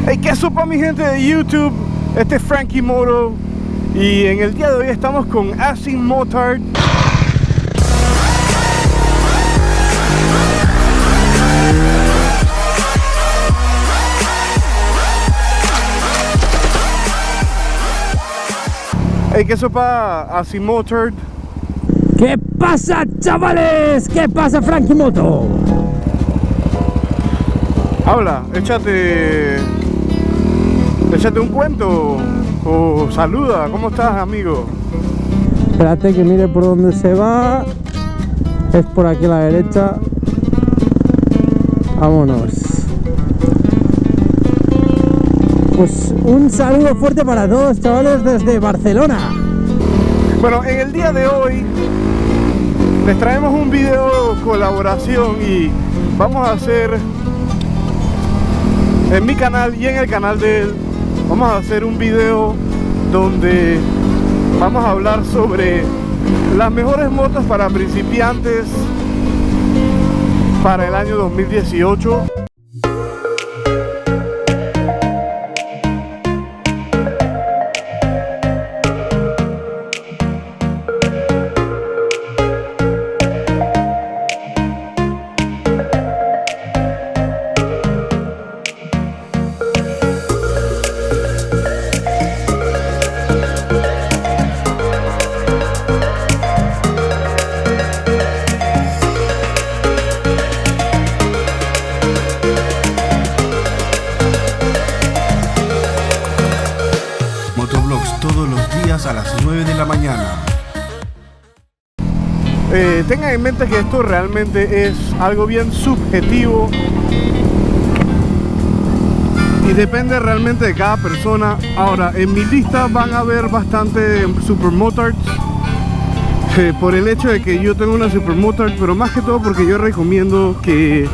Hey, ¿qué sopa mi gente de YouTube? Este es Frankie Moto y en el día de hoy estamos con Asim Motard. Hey, ¿qué sopa Asim Motard? ¿Qué pasa, chavales? ¿Qué pasa, Frankie Moto? Habla, échate un cuento o saluda. ¿Cómo estás, amigo? Espérate que mire por dónde se va. Es por aquí a la derecha. Vámonos. Pues un saludo fuerte para todos, chavales, desde Barcelona. Bueno, en el día de hoy les traemos un video colaboración y vamos a hacer en mi canal y en el canal de él, vamos a hacer un video donde vamos a hablar sobre las mejores motos para principiantes para el año 2018. Motovlogs todos los días a las 9 de la mañana. Tengan en mente que esto realmente es algo bien subjetivo y depende realmente de cada persona. Ahora, en mi lista van a haber bastante Supermotards por el hecho de que yo tengo una Supermotard, pero más que todo porque yo recomiendo que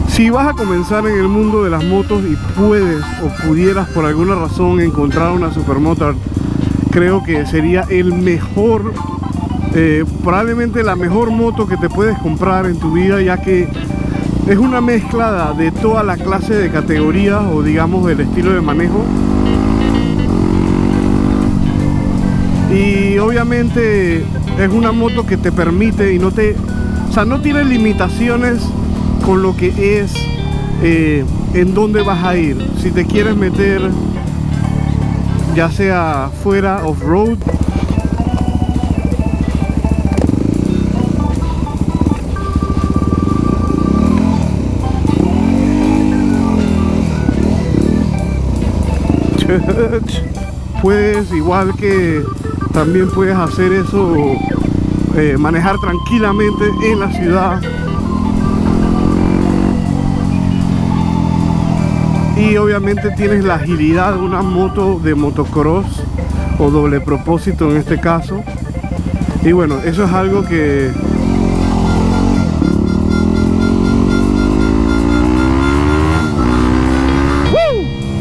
si vas a comenzar en el mundo de las motos y puedes o pudieras por alguna razón encontrar una Supermotard, creo que sería el mejor, probablemente la mejor moto que te puedes comprar en tu vida, ya que es una mezcla de toda la clase de categorías o digamos del estilo de manejo. Y obviamente es una moto que te permite y no tiene limitaciones con lo que es en dónde vas a ir. Si te quieres meter ya sea fuera off-road, puedes, igual que también puedes hacer eso, manejar tranquilamente en la ciudad. Y obviamente tienes la agilidad de una moto de motocross o doble propósito en este caso. Y bueno, eso es algo que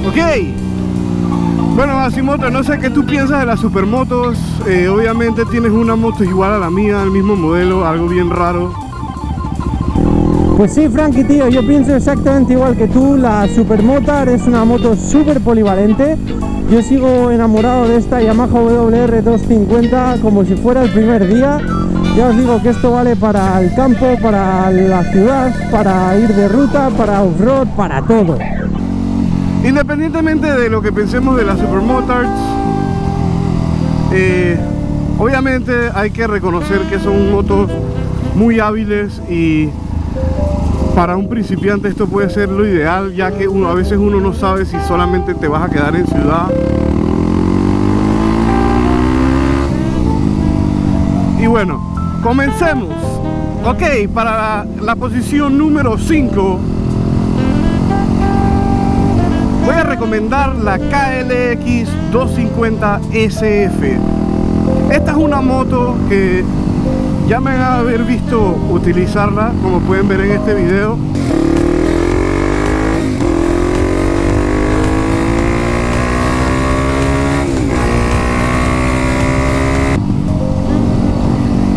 ok. Bueno, Asimoto, no sé qué tú piensas de las supermotos. Obviamente tienes una moto igual a la mía, el mismo modelo, algo bien raro. Pues sí, Frankie, tío, yo pienso exactamente igual que tú. La Supermotard es una moto súper polivalente. Yo sigo enamorado de esta Yamaha WR250 como si fuera el primer día. Ya os digo que esto vale para el campo, para la ciudad, para ir de ruta, para off-road, para todo. Independientemente de lo que pensemos de las Supermotards, obviamente hay que reconocer que son motos muy hábiles y para un principiante esto puede ser lo ideal, ya que a veces uno no sabe si solamente te vas a quedar en ciudad. Y bueno, comencemos. Ok, para la posición número 5 voy a recomendar la KLX 250 SF. Esta es una moto que ya me van a haber visto utilizarla, como pueden ver en este video.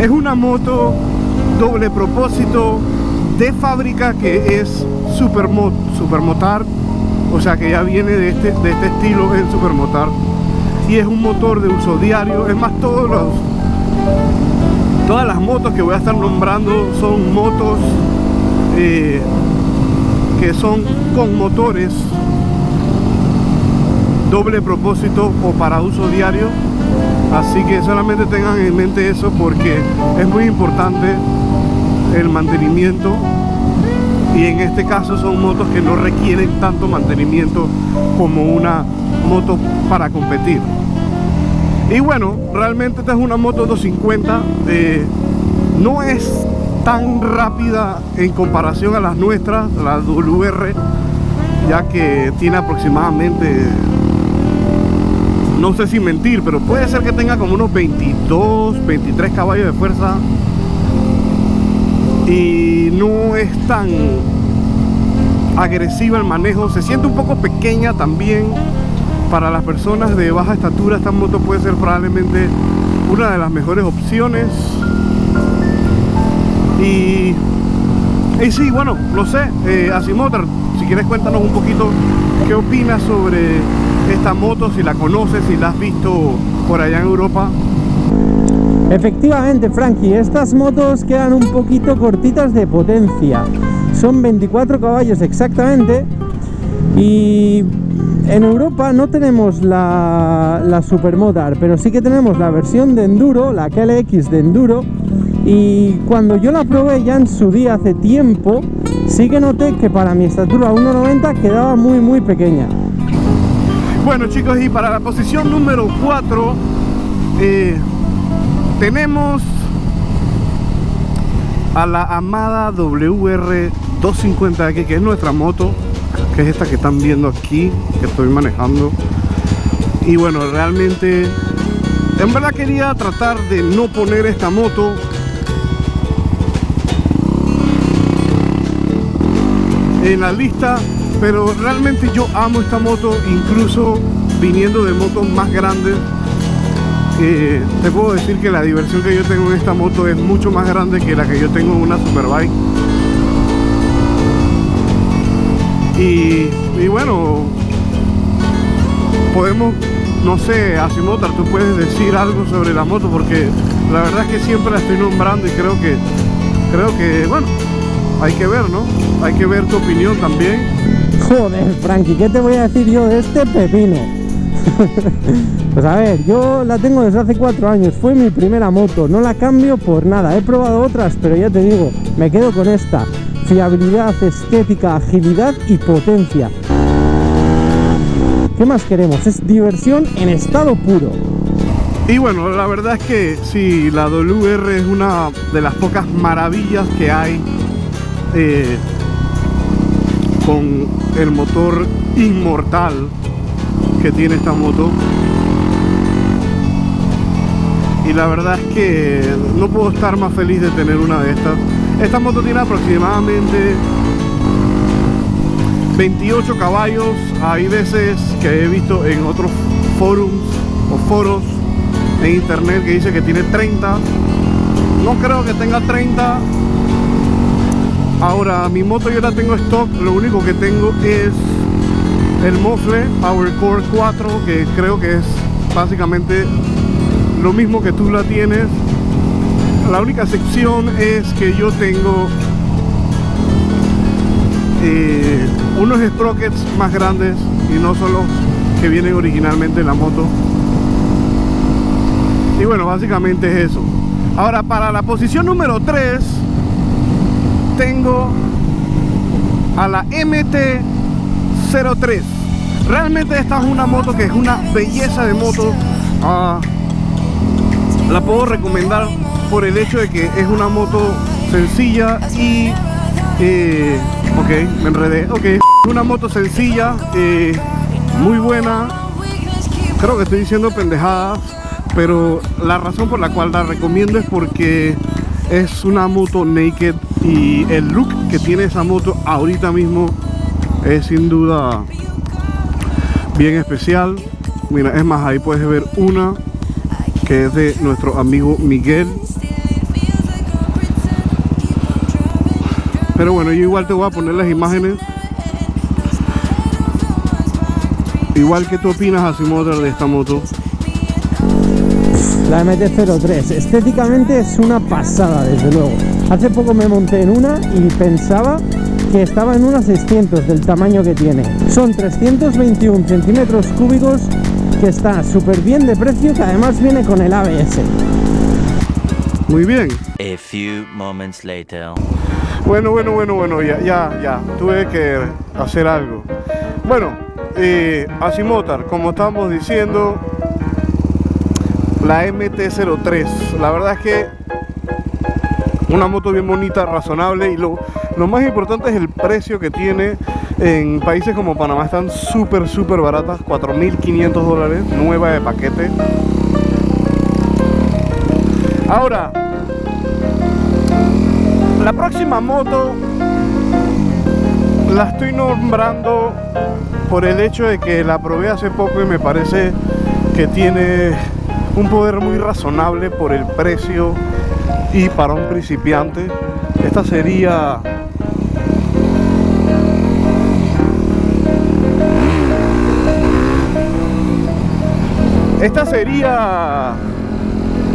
Es una moto doble propósito de fábrica que es Supermotard o sea que ya viene de este estilo en Supermotard, y es un motor de uso diario. Es más, todas las motos que voy a estar nombrando son motos que son con motores doble propósito o para uso diario, así que solamente tengan en mente eso, porque es muy importante el mantenimiento, y en este caso son motos que no requieren tanto mantenimiento como una moto para competir. Y bueno, realmente esta es una moto 250, no es tan rápida en comparación a las nuestras, la WR, ya que tiene aproximadamente, no sé si mentir, pero puede ser que tenga como unos 22, 23 caballos de fuerza, y no es tan agresiva el manejo. Se siente un poco pequeña también para las personas de baja estatura. Esta moto puede ser probablemente una de las mejores opciones. Y sí, bueno, no sé, Asimotar, si quieres cuéntanos un poquito qué opinas sobre esta moto, si la conoces, si la has visto por allá en Europa. Efectivamente, Frankie, estas motos quedan un poquito cortitas de potencia. Son 24 caballos exactamente, y en Europa no tenemos la Supermotard, pero sí que tenemos la versión de Enduro, la KLX de Enduro. Y cuando yo la probé ya en su día hace tiempo, sí que noté que para mi estatura 1,90 quedaba muy pequeña. Bueno, chicos, y para la posición número 4 tenemos a la amada WR 250X, que es nuestra moto, que es esta que están viendo aquí, que estoy manejando. Y bueno, realmente en verdad quería tratar de no poner esta moto en la lista, pero realmente yo amo esta moto, incluso viniendo de motos más grandes. Te puedo decir que la diversión que yo tengo en esta moto es mucho más grande que la que yo tengo en una Superbike. Y bueno, podemos, no sé, Asimotar, tú puedes decir algo sobre la moto, porque la verdad es que siempre la estoy nombrando y creo que bueno, hay que ver, ¿no? Hay que ver tu opinión también. Joder, Frankie, ¿qué te voy a decir yo de este pepino? Pues a ver, yo la tengo desde hace 4 años, fue mi primera moto, no la cambio por nada. He probado otras, pero ya te digo, me quedo con esta. Fiabilidad, estética, agilidad y potencia. ¿Qué más queremos? Es diversión en estado puro. Y bueno, la verdad es que sí, la WR es una de las pocas maravillas que hay con el motor inmortal que tiene esta moto. Y la verdad es que no puedo estar más feliz de tener una de estas. Esta moto tiene aproximadamente 28 caballos. Hay veces que he visto en otros forums o foros en internet que dice que tiene 30. No creo que tenga 30. Ahora, mi moto yo la tengo stock. Lo único que tengo es el mofle PowerCore 4, que creo que es básicamente lo mismo que tú la tienes. La única excepción es que yo tengo unos sprockets más grandes y no son los que vienen originalmente en la moto. Y bueno, básicamente es eso. Ahora, para la posición número 3 tengo a la MT-03. Realmente esta es una moto que es una belleza de moto. La puedo recomendar por el hecho de que es una moto sencilla y ok, me enredé. Ok, una moto sencilla, muy buena. Creo que estoy diciendo pendejadas, pero la razón por la cual la recomiendo es porque es una moto naked, y el look que tiene esa moto ahorita mismo es sin duda bien especial. Mira, es más, ahí puedes ver una que es de nuestro amigo Miguel. Pero bueno, yo igual te voy a poner las imágenes. Igual que tú opinas, Asimotor, de esta moto. La MT-03, estéticamente es una pasada, desde luego. Hace poco me monté en una y pensaba que estaba en una 600 del tamaño que tiene. Son 321 centímetros cúbicos, que está súper bien de precio, que además viene con el ABS. Muy bien. A few moments later. Bueno, ya, tuve que hacer algo. Bueno, Asimotor, como estábamos diciendo, la MT-03, la verdad es que una moto bien bonita, razonable, y lo más importante es el precio que tiene. En países como Panamá están súper baratas, $4.500, nueva de paquete. Ahora, la próxima moto la estoy nombrando por el hecho de que la probé hace poco y me parece que tiene un poder muy razonable por el precio y para un principiante. Esta sería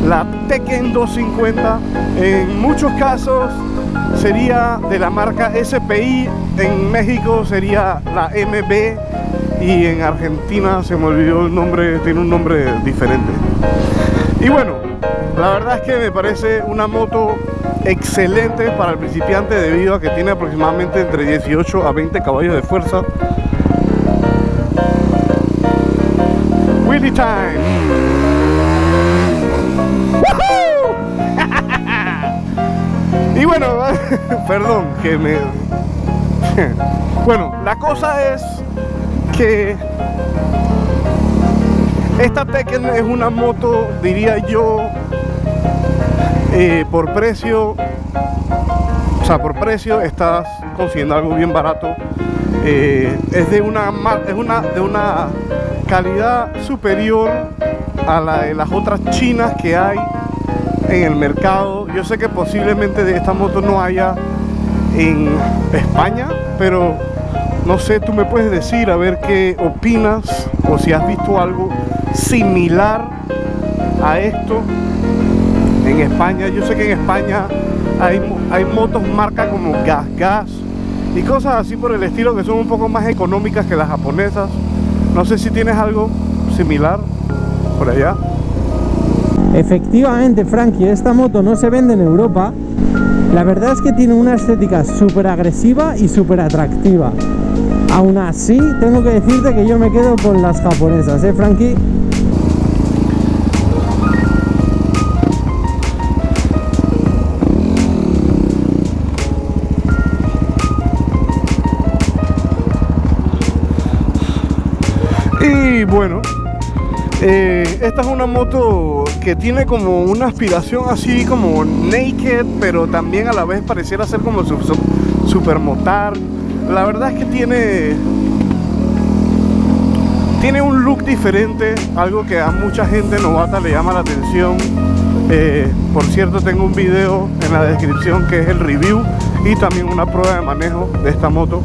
la Tekken 250. En muchos casos sería de la marca SPI, en México sería la MB y en Argentina se me olvidó el nombre, tiene un nombre diferente. Y bueno, la verdad es que me parece una moto excelente para el principiante debido a que tiene aproximadamente entre 18 a 20 caballos de fuerza. Wheelie time. ¡Woohoo! Y bueno, perdón que me... Bueno, la cosa es que esta Tekken es una moto, diría yo, por precio, o sea, por precio estás consiguiendo algo bien barato. Es de una calidad superior a la de las otras chinas que hay en el mercado. Yo sé que posiblemente de esta moto no haya en España, pero no sé, tú me puedes decir a ver qué opinas o si has visto algo similar a esto en España. Yo sé que en España hay motos marca como Gas y cosas así por el estilo que son un poco más económicas que las japonesas. No sé si tienes algo similar por allá. Efectivamente, Frankie, esta moto no se vende en Europa. La verdad es que tiene una estética súper agresiva y súper atractiva. Aún así, tengo que decirte que yo me quedo con las japonesas, ¿eh, Frankie? Y bueno, esta es una moto que tiene como una aspiración así como naked, pero también a la vez pareciera ser como supermotard. La verdad es que tiene un look diferente, algo que a mucha gente novata le llama la atención. Por cierto, tengo un video en la descripción que es el review y también una prueba de manejo de esta moto.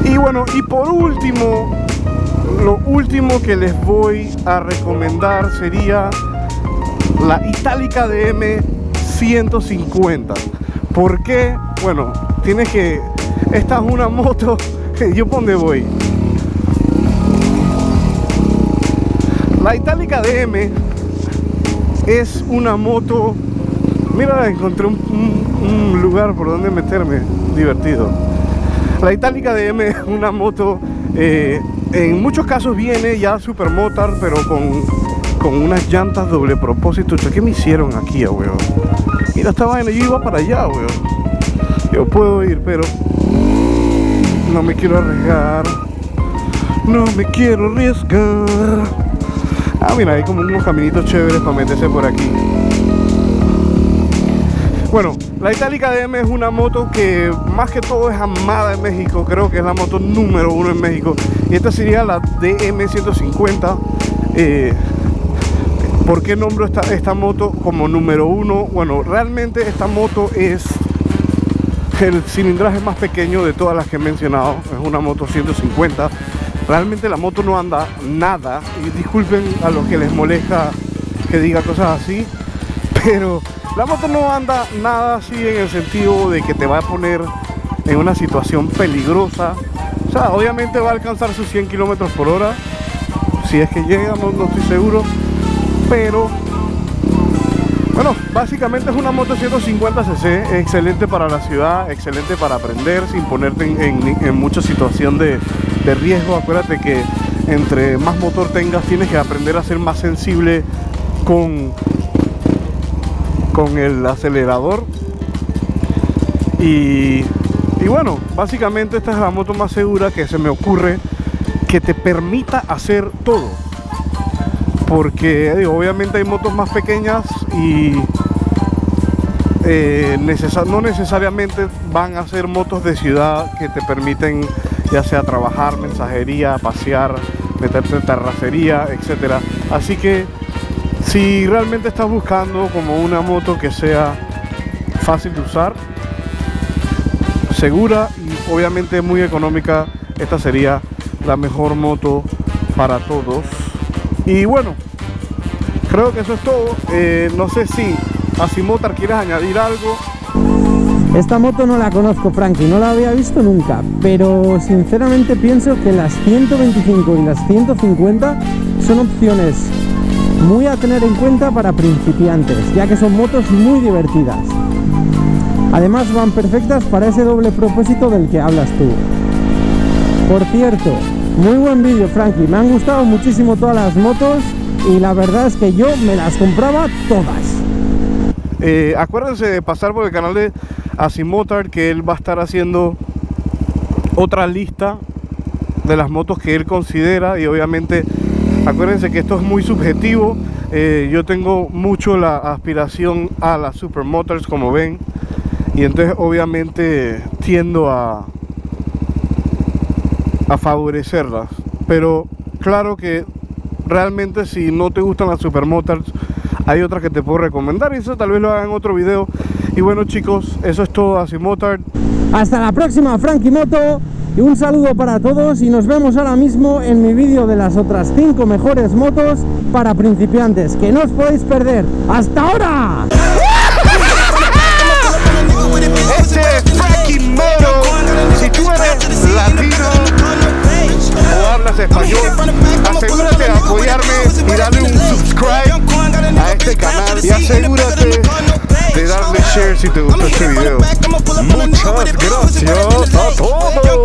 Y bueno, y por último, lo último que les voy a recomendar sería la Itálica DM 150. ¿Por qué? Bueno, esta es una moto, ¿yo por dónde voy? La Itálica DM es una moto, mira, encontré un lugar por donde meterme, divertido. La Itálica DM es una moto, en muchos casos viene ya supermotard, pero con unas llantas doble propósito. ¿Qué me hicieron aquí, weón? Mira esta vaina, yo iba para allá, weón. Yo puedo ir, pero no me quiero arriesgar. No me quiero arriesgar. Ah, mira, hay como unos caminitos chéveres para meterse por aquí. Bueno, la Itálica DM es una moto que más que todo es amada en México. Creo que es la moto número 1 en México. Y esta sería la DM 150. ¿Por qué nombro esta moto como número 1? Bueno, realmente esta moto es el cilindraje más pequeño de todas las que he mencionado. Es una moto 150. Realmente la moto no anda nada, y disculpen a los que les molesta que diga cosas así, pero la moto no anda nada así en el sentido de que te va a poner en una situación peligrosa. O sea, obviamente va a alcanzar sus 100 kilómetros por hora, si es que llega, no estoy seguro, pero bueno, básicamente es una moto 150cc, excelente para la ciudad, excelente para aprender sin ponerte en mucha situación de riesgo. Acuérdate que entre más motor tengas, tienes que aprender a ser más sensible con el acelerador. Y bueno, básicamente esta es la moto más segura que se me ocurre que te permita hacer todo. Porque obviamente hay motos más pequeñas y no necesariamente van a ser motos de ciudad que te permiten ya sea trabajar, mensajería, pasear, meterte en terracería, etcétera. Así que si realmente estás buscando como una moto que sea fácil de usar, segura y obviamente muy económica, esta sería la mejor moto para todos. Y bueno, creo que eso es todo. No sé si Asimotar quieres añadir algo. Esta moto no la conozco, Frankie, no la había visto nunca, pero sinceramente pienso que las 125 y las 150 son opciones muy a tener en cuenta para principiantes, ya que son motos muy divertidas. Además van perfectas para ese doble propósito del que hablas tú. Por cierto, muy buen vídeo, Frankie, me han gustado muchísimo todas las motos y la verdad es que yo me las compraba todas. Acuérdense de pasar por el canal de Asimotar, que él va a estar haciendo otra lista de las motos que él considera, y obviamente acuérdense que esto es muy subjetivo. Yo tengo mucho la aspiración a las Supermotors, como ven, y entonces obviamente tiendo a favorecerlas, pero claro que realmente si no te gustan las Supermotors, hay otras que te puedo recomendar, y eso tal vez lo haga en otro video. Y bueno, chicos, eso es todo, Asimotar. Hasta la próxima, Frankie Moto, y un saludo para todos, y nos vemos ahora mismo en mi vídeo de las otras 5 mejores motos para principiantes, que no os podéis perder. ¡Hasta ahora! Este es Frankie Moto. Si tú eres latino o hablas español, asegúrate de apoyarme y darle un subscribe a este canal, y asegúrate de darle share si te gustó este video. Muchas gracias a todos.